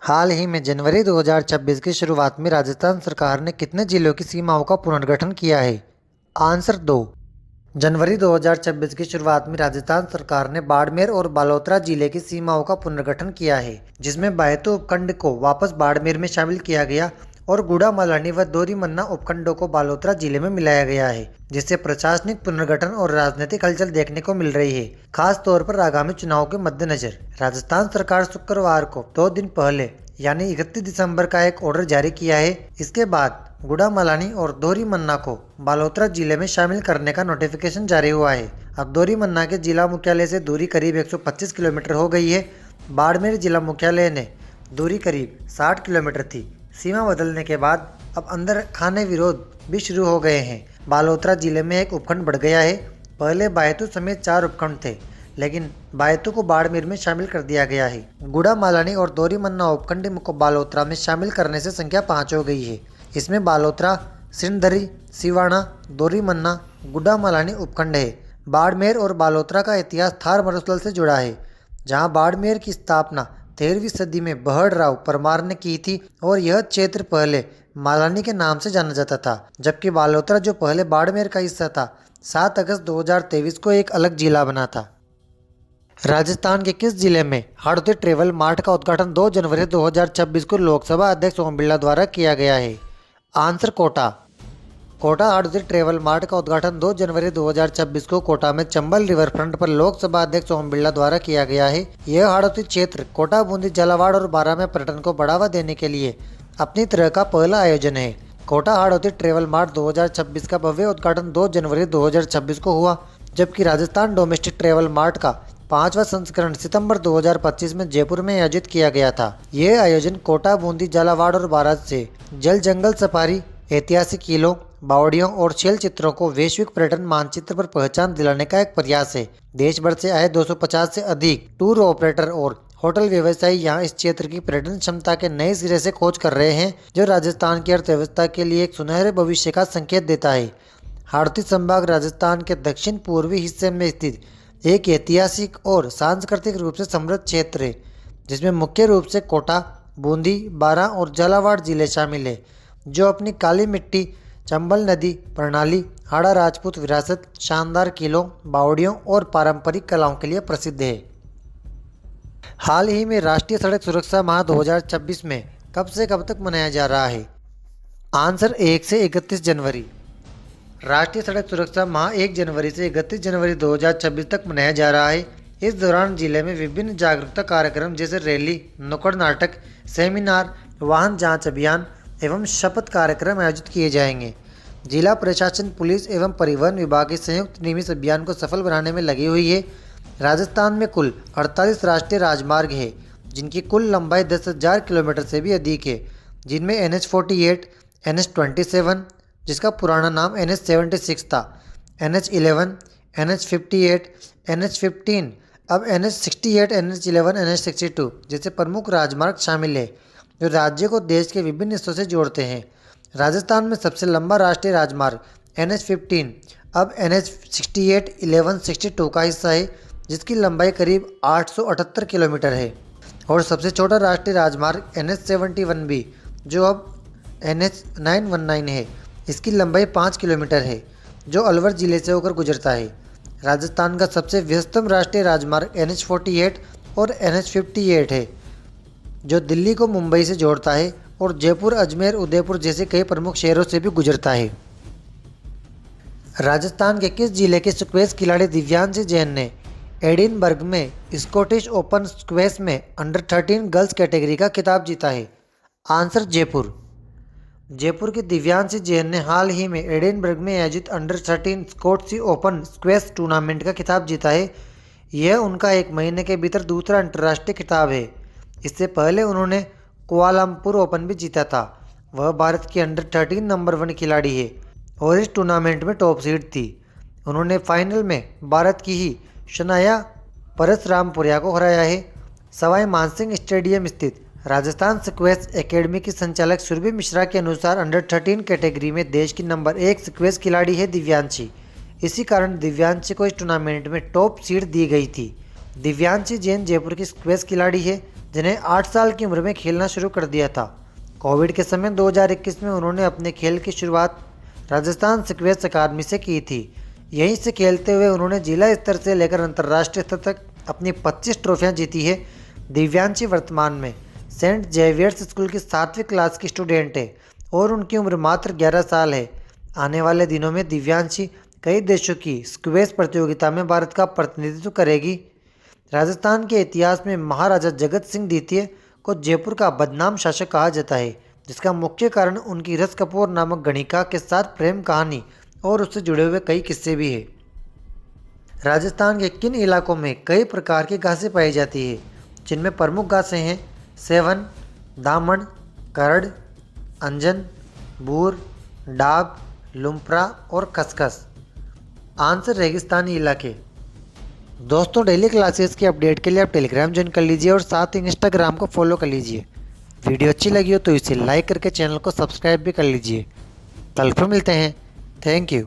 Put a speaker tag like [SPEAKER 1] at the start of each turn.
[SPEAKER 1] हाल ही में जनवरी 2026 की शुरुआत में राजस्थान सरकार ने कितने जिलों की सीमाओं का पुनर्गठन किया है? आंसर 2। जनवरी 2026 की शुरुआत में राजस्थान सरकार ने बाड़मेर और बालोतरा जिले की सीमाओं का पुनर्गठन किया है, जिसमें बायतू उपखंड को वापस बाड़मेर में शामिल किया गया और गुड़ामालानी व दोरीमन्ना उपखंडों को बालोतरा जिले में मिलाया गया है, जिससे प्रशासनिक पुनर्गठन और राजनीतिक हलचल देखने को मिल रही है। खास तौर पर आगामी चुनाव के मद्देनजर राजस्थान सरकार शुक्रवार को 2 दिन पहले यानी 31 दिसंबर का एक ऑर्डर जारी किया है। इसके बाद गुड़ामालानी और दोरीमन्ना को बालोतरा जिले में शामिल करने का नोटिफिकेशन जारी हुआ है। अब दोरीमन्ना के जिला मुख्यालय से दूरी करीब 125 किलोमीटर हो गई है। बाड़मेर जिला मुख्यालय ने दूरी करीब 60 किलोमीटर थी। सीमा बदलने के बाद अब अंदर खाने विरोध भी शुरू हो गए हैं। बालोतरा जिले में एक उपखंड बढ़ गया है। पहले बायतू समेत 4 उपखंड थे, लेकिन बायतू को बाड़मेर में शामिल कर दिया गया है। गुड़ामालानी और दोरीमन्ना उपखंड को बालोतरा में शामिल करने से संख्या 5 हो गई है। इसमें बालोतरा, सिणधरी, सिवाना, दोरीमन्ना, गुड़ामालानी उपखंड है। बाड़मेर और बालोतरा का इतिहास थार मरुस्थल से जुड़ा है, जहां बाड़मेर की स्थापना 13वीं सदी में बहड़राव परमार ने की थी और यह क्षेत्र पहले मालानी के नाम से जाना जाता था, जबकि बालोतरा जो पहले बाड़मेर का हिस्सा था 7 अगस्त 2023 को एक अलग जिला बना था। राजस्थान के किस जिले में हाड़ौती ट्रेवल मार्ट का उद्घाटन 2 जनवरी 2026 को लोकसभा अध्यक्ष ओम बिरला द्वारा किया गया है? Answer Kota. Kota Hadoti travel mart का उद्घाटन 2 जनवरी 2026 को कोटा में चंबल रिवर फ्रंट पर लोकसभा अध्यक्ष ओम बिरला द्वारा किया गया है। यह हाड़ौती क्षेत्र कोटा, बूंदी, झालावाड़ और बारां में पर्यटन को बढ़ावा देने के लिए अपनी तरह का पहला आयोजन है। कोटा हाड़ौती ट्रेवल मार्ट 2026 का भव्य उद्घाटन 2 जनवरी 2026 को हुआ, जबकि राजस्थान डोमेस्टिक ट्रेवल मार्ट का 5वां संस्करण सितंबर 2025 में जयपुर में आयोजित किया गया था। यह आयोजन कोटा, बूंदी, झालावाड़ और बारां से जल जंगल सफारी, ऐतिहासिक किलों, बावड़ियों और शैल चित्रों को वैश्विक पर्यटन मानचित्र पर पहचान दिलाने का एक प्रयास है। देश भर से आए 250 से अधिक टूर ऑपरेटर और होटल व्यवसायी यहाँ इस क्षेत्र की पर्यटन क्षमता के नए सिरे से खोज कर रहे हैं, जो राजस्थान की अर्थव्यवस्था के लिए एक सुनहरे भविष्य का संकेत देता है। हाड़ौती संभाग राजस्थान के दक्षिण पूर्वी हिस्से में स्थित एक ऐतिहासिक और सांस्कृतिक रूप से समृद्ध क्षेत्र है, जिसमें मुख्य रूप से कोटा, बूंदी, बारां और झालावाड़ जिले शामिल है, जो अपनी काली मिट्टी, चंबल नदी प्रणाली, हाड़ा राजपूत विरासत, शानदार किलों, बावड़ियों और पारंपरिक कलाओं के लिए प्रसिद्ध है। हाल ही में राष्ट्रीय सड़क सुरक्षा माह 2026 में कब से कब तक मनाया जा रहा है? आंसर 1 से 31 जनवरी। राष्ट्रीय सड़क सुरक्षा माह 1 जनवरी से 31 जनवरी 2026 तक मनाया जा रहा है। इस दौरान जिले में विभिन्न जागरूकता कार्यक्रम जैसे रैली, नुक्कड़ नाटक, सेमिनार, वाहन जांच अभियान एवं शपथ कार्यक्रम आयोजित किए जाएंगे। जिला प्रशासन, पुलिस एवं परिवहन विभाग इस संयुक्त नियमित अभियान को सफल बनाने में लगी हुई है। राजस्थान में कुल 48 राष्ट्रीय राजमार्ग है, जिनकी कुल लंबाई 10,000 किलोमीटर से भी अधिक है, जिनमें NH48, NH27 जिसका पुराना नाम NH76 था, NH11, NH58, NH15, अब NH68, NH11, NH62 जैसे प्रमुख राजमार्ग शामिल है, जो राज्य को देश के विभिन्न हिस्सों से जोड़ते हैं। राजस्थान में सबसे लंबा राष्ट्रीय राजमार्ग NH15 अब NH68, 11, 62 का हिस्सा है, जिसकी लंबाई करीब 878 किलोमीटर है, और सबसे छोटा राष्ट्रीय राजमार्ग NH71B जो अब NH919 है। इसकी लंबाई 5 किलोमीटर है, जो अलवर जिले से होकर गुजरता है। राजस्थान का सबसे व्यस्तम राष्ट्रीय राजमार्ग NH48 और NH58 है, जो दिल्ली को मुंबई से जोड़ता है और जयपुर, अजमेर, उदयपुर जैसे कई प्रमुख शहरों से भी गुजरता है। राजस्थान के किस जिले के स्क्वैश खिलाड़ी दिव्यांशी जैन ने एडिनबर्ग में स्कॉटिश ओपन स्क्वैश में अंडर 13 गर्ल्स कैटेगरी का खिताब जीता है? आंसर जयपुर। जयपुर के दिव्यांशी जैन ने हाल ही में एडिनबर्ग में आयोजित under 13 Scottish open squash tournament का खिताब जीता है। यह उनका एक महीने के भीतर दूसरा अंतर्राष्ट्रीय खिताब है। इससे पहले उन्होंने कुआलालंपुर ओपन भी जीता था। वह भारत की अंडर 13 नंबर 1 खिलाड़ी है और इस टूर्नामेंट में टॉप सीड थी। उन्होंने फाइनल में भारत की ही शनाया परसरामपुरिया को हराया है। सवाई मानसिंह स्टेडियम स्थित राजस्थान स्क्वैश एकेडमी की संचालक सुरभि मिश्रा के अनुसार अंडर 13 कैटेगरी में देश की नंबर 1 स्क्वैश खिलाड़ी है दिव्यांशी। इसी कारण दिव्यांशी को इस टूर्नामेंट में टॉप सीड दी गई थी। दिव्यांशी जैन जयपुर की स्क्वैश खिलाड़ी है। जिन्हें 8 साल की उम्र में खेलना शुरू कर दिया था। कोविड के समय 2021 में उन्होंने अपने खेल की शुरुआत राजस्थान स्क्वैश अकादमी से की थी। यहीं से खेलते हुए उन्होंने जिला स्तर से लेकर अंतर्राष्ट्रीय स्तर तक अपनी 25 ट्रॉफियां जीती है। दिव्यांशी वर्तमान में सेंट जेवियर्स स्कूल की 7वीं क्लास की स्टूडेंट है और उनकी उम्र मात्र 11 साल है। आने वाले दिनों में दिव्यांशी कई देशों की स्क्वैश प्रतियोगिता में भारत का प्रतिनिधित्व करेगी। राजस्थान के इतिहास में महाराजा जगत सिंह द्वितीय को जयपुर का बदनाम शासक कहा जाता है, जिसका मुख्य कारण उनकी रस कपूर नामक गणिका के साथ प्रेम कहानी और उससे जुड़े हुए कई किस्से भी है। राजस्थान के किन इलाकों में कई प्रकार की घासें पाई जाती है, जिनमें प्रमुख घासें हैं सेवन, दामन, करड़, अंजन, बूर, डाब, लुम्परा और खसखस। आंसर रेगिस्तानी इलाके। दोस्तों, डेली क्लासेस की अपडेट के लिए आप टेलीग्राम ज्वाइन कर लीजिए और साथ ही इंस्टाग्राम को फॉलो कर लीजिए। वीडियो अच्छी लगी हो तो इसे लाइक करके चैनल को सब्सक्राइब भी कर लीजिए। कल फिर मिलते हैं। Thank you.